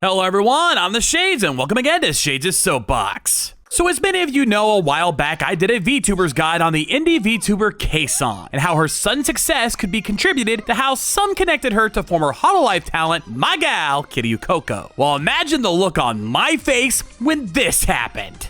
Hello everyone, I'm the Shades and welcome again to Shades' Soapbox. So as many of you know, a while back I did a VTuber's guide on the indie VTuber K-San and how her sudden success could be contributed to how some connected her to former Hololive talent, my gal, Kiryu Coco. Well, imagine the look on my face when this happened.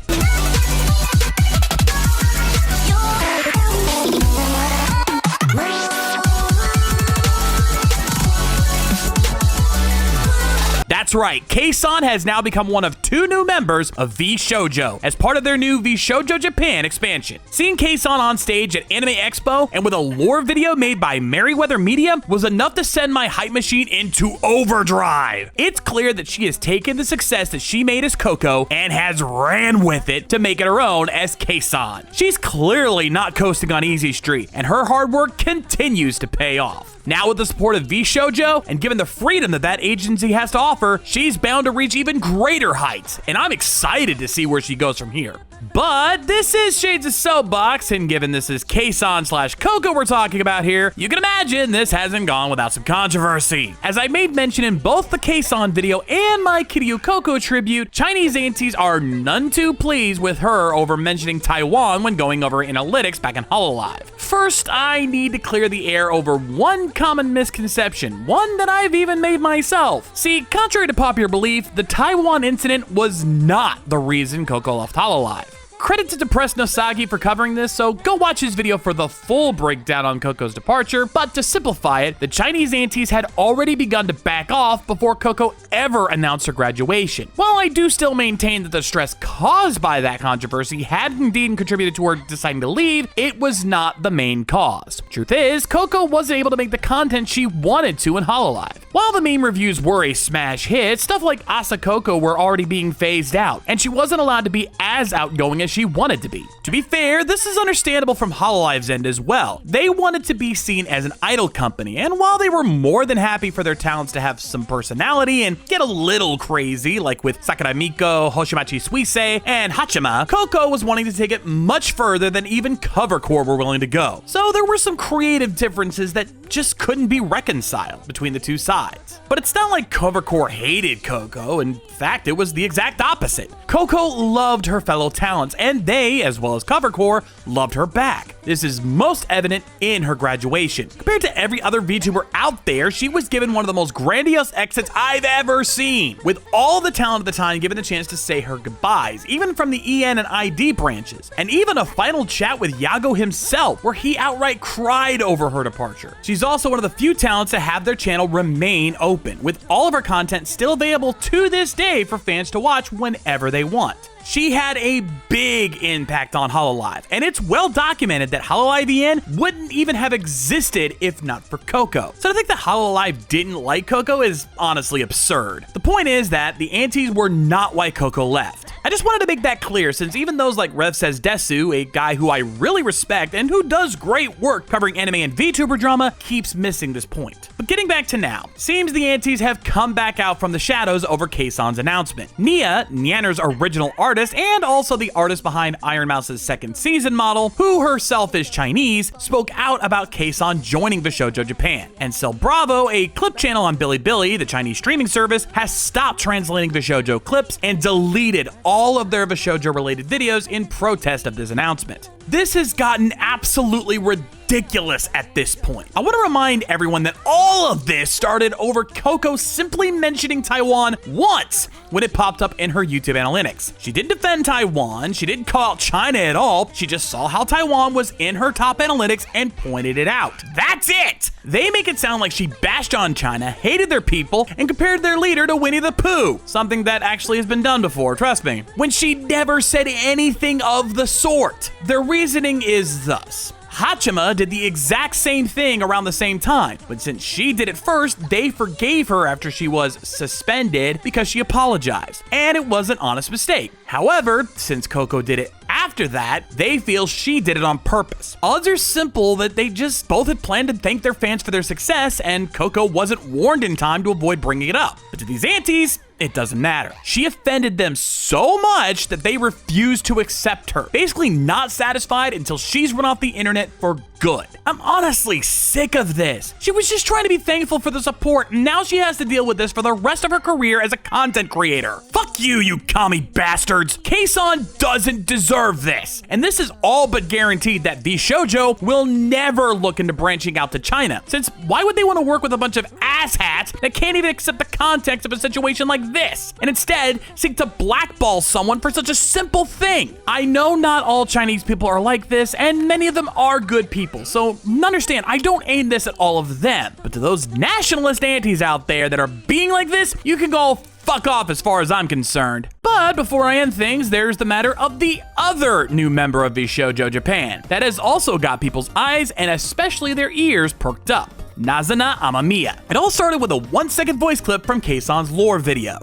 That's right, K-San has now become one of 2 new members of Vshojo as part of their new Vshojo Japan expansion. Seeing K-San on stage at Anime Expo and with a lore video made by Merryweather Media was enough to send my hype machine into overdrive. It's clear that she has taken the success that she made as Coco and has ran with it to make it her own as K-San. She's clearly not coasting on easy street, and her hard work continues to pay off. Now with the support of Vshojo, and given the freedom that agency has to offer, she's bound to reach even greater heights, and I'm excited to see where she goes from here. But this is Shades' Soapbox, and given this is K-San/Coco we're talking about here, you can imagine this hasn't gone without some controversy. As I made mention in both the K-San video and my Kiryu Coco tribute, Chinese aunties are none too pleased with her over mentioning Taiwan when going over analytics back in Hololive. First, I need to clear the air over one common misconception, one that I've even made myself. See, contrary to popular belief, the Taiwan incident was not the reason Coco left Hololive. Credit to Depressed Nosagi for covering this, so go watch his video for the full breakdown on Coco's departure, but to simplify it, the Chinese aunties had already begun to back off before Coco ever announced her graduation. While I do still maintain that the stress caused by that controversy had indeed contributed to her deciding to leave, it was not the main cause. Truth is, Coco wasn't able to make the content she wanted to in Hololive. While the meme reviews were a smash hit, stuff like Asa Coco were already being phased out, and she wasn't allowed to be as outgoing as she wanted to be. To be fair, this is understandable from Hololive's end as well. They wanted to be seen as an idol company, and while they were more than happy for their talents to have some personality and get a little crazy, like with Sakura Miko, Hoshimachi Suisei, and Hachima, Coco was wanting to take it much further than even Covercore were willing to go. So there were some creative differences that just couldn't be reconciled between the two sides. But it's not like Covercore hated Coco. In fact, it was the exact opposite. Coco loved her fellow talents, and they, as well as Covercore, loved her back. This is most evident in her graduation. Compared to every other VTuber out there, she was given one of the most grandiose exits I've ever seen, with all the talent at the time given the chance to say her goodbyes, even from the EN and ID branches, and even a final chat with Yago himself, where he outright cried over her departure. She's also one of the few talents to have their channel remain open, with all of her content still available to this day for fans to watch whenever they want. She had a big impact on Hololive, and it's well documented that Hololive EN wouldn't even have existed if not for Coco. So to think that Hololive didn't like Coco is honestly absurd. The point is that the aunties were not why Coco left. I just wanted to make that clear, since even those like Rev Says Desu, a guy who I really respect and who does great work covering anime and VTuber drama, keeps missing this point. But getting back to now, seems the aunties have come back out from the shadows over K-San's announcement. Nia, Nyanner's original artist and also the artist behind Iron Mouse's second season model, who herself is Chinese, spoke out about K-San joining Vshojo Japan. And Cell Bravo, a clip channel on Bilibili, the Chinese streaming service, has stopped translating Vshojo clips and deleted all of their Vshojo related videos in protest of this announcement. This has gotten absolutely ridiculous at this point. I want to remind everyone that all of this started over Coco simply mentioning Taiwan once when it popped up in her YouTube analytics. She didn't defend Taiwan, she didn't call out China at all, she just saw how Taiwan was in her top analytics and pointed it out. That's it! They make it sound like she bashed on China, hated their people, and compared their leader to Winnie the Pooh, something that actually has been done before, trust me, when she never said anything of the sort. Their reasoning is thus. Hachima did the exact same thing around the same time, but since she did it first, they forgave her after she was suspended because she apologized, and it was an honest mistake. However, since Coco did it after that, they feel she did it on purpose. Odds are simple that they just both had planned to thank their fans for their success, and Coco wasn't warned in time to avoid bringing it up. But to these aunties, It doesn't matter. She offended them so much that they refused to accept her, basically not satisfied until she's run off the internet for good. I'm honestly sick of this. She was just trying to be thankful for the support, and now she has to deal with this for the rest of her career as a content creator. Fuck you, you commie bastards. Kson doesn't deserve this. And this is all but guaranteed that Vshojo will never look into branching out to China, since why would they want to work with a bunch of asshats that can't even accept the context of a situation like this, and instead seek to blackball someone for such a simple thing? I know not all Chinese people are like this, and many of them are good people, so understand, I don't aim this at all of them. But to those nationalist aunties out there that are being like this, you can go fuck off as far as I'm concerned. But before I end things, there's the matter of the other new member of Vshojo Japan that has also got people's eyes and especially their ears perked up. Nazuna Amamiya. It all started with a 1-second voice clip from Kson's lore video.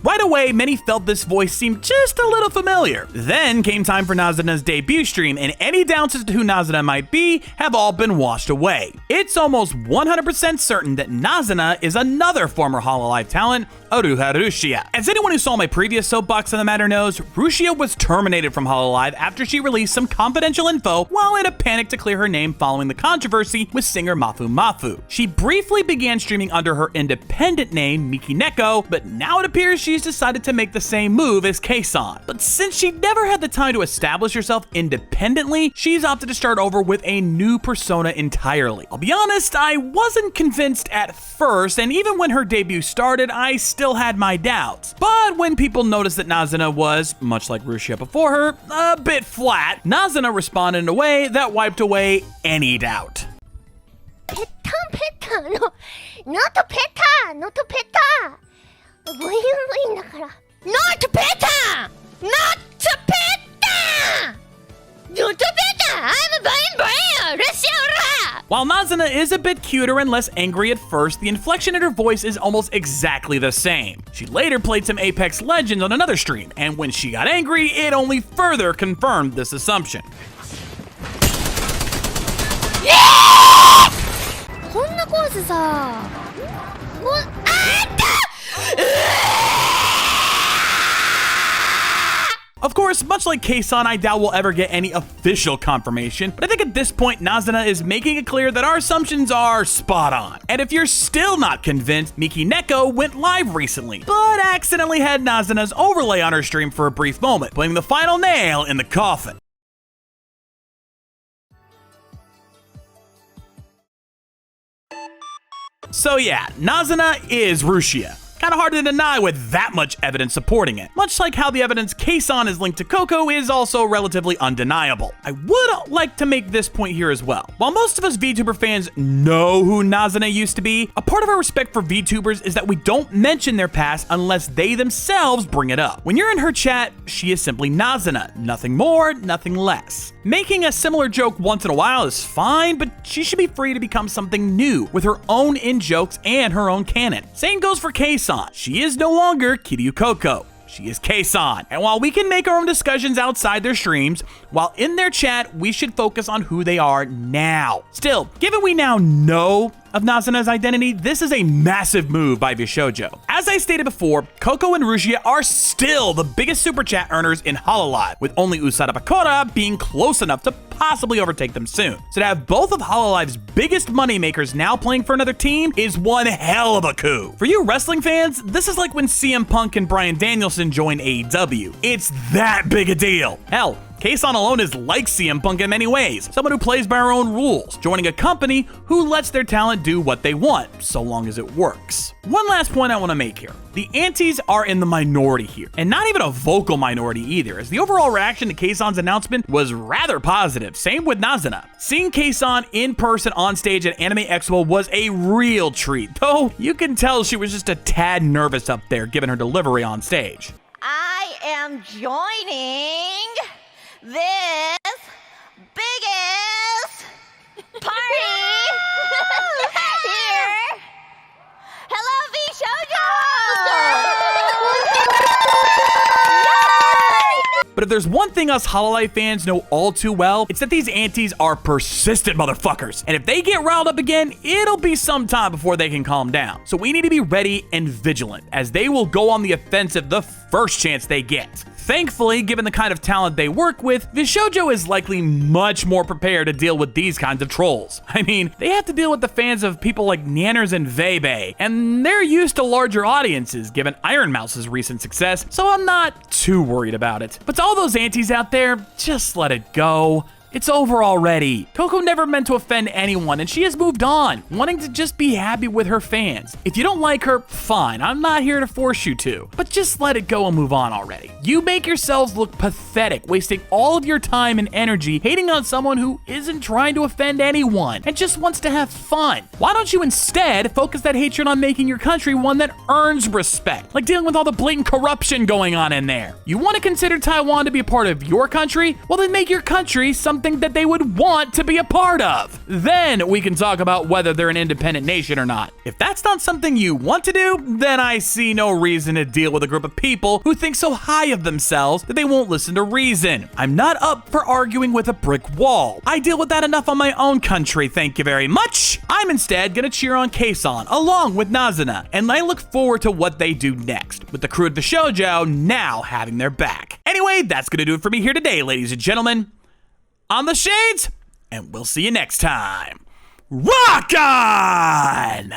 Right away, many felt this voice seemed just a little familiar. Then came time for Nazuna's debut stream, and any doubts as to who Nazuna might be have all been washed away. It's almost 100% certain that Nazuna is another former Hololive talent, Aruha Rushia. As anyone who saw my previous soapbox on the matter knows, Rushia was terminated from Hololive after she released some confidential info while in a panic to clear her name following the controversy with singer Mafu Mafu. She briefly began streaming under her independent name, Miki Neko, but now it appears she's decided to make the same move as Kson. But since she never had the time to establish herself independently, she's opted to start over with a new persona entirely. I'll be honest, I wasn't convinced at first, and even when her debut started, I still had my doubts. But when people noticed that Nazuna was, much like Rushia before her, a bit flat, Nazuna responded in a way that wiped away any doubt. Not peta! Not peta! Not peta! Not peta! Not peta! I'm brain! While Nazuna is a bit cuter and less angry at first, the inflection in her voice is almost exactly the same. She later played some Apex Legends on another stream, and when she got angry, it only further confirmed this assumption. Of course, much like Kson, I doubt we'll ever get any official confirmation, but I think at this point, Nazuna is making it clear that our assumptions are spot on. And if you're still not convinced, Miki Neko went live recently, but accidentally had Nazuna's overlay on her stream for a brief moment, putting the final nail in the coffin. So yeah, Nazuna is Rushia. Kinda hard to deny with that much evidence supporting it. Much like how the evidence Kson is linked to Coco is also relatively undeniable. I would like to make this point here as well. While most of us VTuber fans know who Nazuna used to be, a part of our respect for VTubers is that we don't mention their past unless they themselves bring it up. When you're in her chat, she is simply Nazuna. Nothing more, nothing less. Making a similar joke once in a while is fine, but she should be free to become something new with her own in-jokes and her own canon. Same goes for Kson. She is no longer Kiryu Coco. She is Kson. And while we can make our own discussions outside their streams, while in their chat, we should focus on who they are now. Still, given we now know of Nazuna's identity, this is a massive move by Vshojo. As I stated before, Coco and Rushia are still the biggest super chat earners in Hololive, with only Usada Bakura being close enough to possibly overtake them soon. So to have both of Hololive's biggest moneymakers now playing for another team is one hell of a coup. For you wrestling fans, this is like when CM Punk and Bryan Danielson joined AEW. It's that big a deal. Hell, Kson alone is like CM Punk in many ways, someone who plays by our own rules, joining a company who lets their talent do what they want, so long as it works. One last point I want to make here. The antis are in the minority here, and not even a vocal minority either, as the overall reaction to Kson's announcement was rather positive, same with Nazuna. Seeing Kson in person on stage at Anime Expo was a real treat, though you can tell she was just a tad nervous up there given her delivery on stage. I am joining this biggest party here. Hello, Vshojo! But if there's one thing us Hololive fans know all too well, it's that these aunties are persistent motherfuckers. And if they get riled up again, it'll be some time before they can calm down. So we need to be ready and vigilant, as they will go on the offensive the first chance they get. Thankfully, given the kind of talent they work with, Vshojo is likely much more prepared to deal with these kinds of trolls. I mean, they have to deal with the fans of people like Nanners and Vebe, and they're used to larger audiences given Iron Mouse's recent success, so I'm not too worried about it. But to all those aunties out there, just let it go. It's over already. Coco never meant to offend anyone, and she has moved on, wanting to just be happy with her fans. If you don't like her, fine, I'm not here to force you to, but just let it go and move on already. You make yourselves look pathetic, wasting all of your time and energy hating on someone who isn't trying to offend anyone and just wants to have fun. Why don't you instead focus that hatred on making your country one that earns respect, like dealing with all the blatant corruption going on in there? You want to consider Taiwan to be a part of your country? Well, then make your country something that they would want to be a part of. Then we can talk about whether they're an independent nation or not. If that's not something you want to do, then I see no reason to deal with a group of people who think so high of themselves that they won't listen to reason. I'm not up for arguing with a brick wall. I deal with that enough on my own country, thank you very much. I'm instead gonna cheer on Kason along with Nazuna, and I look forward to what they do next, with the crew at Vshojo now having their back. Anyway, that's gonna do it for me here today, ladies and gentlemen. I'm the Shades, and we'll see you next time. Rock on!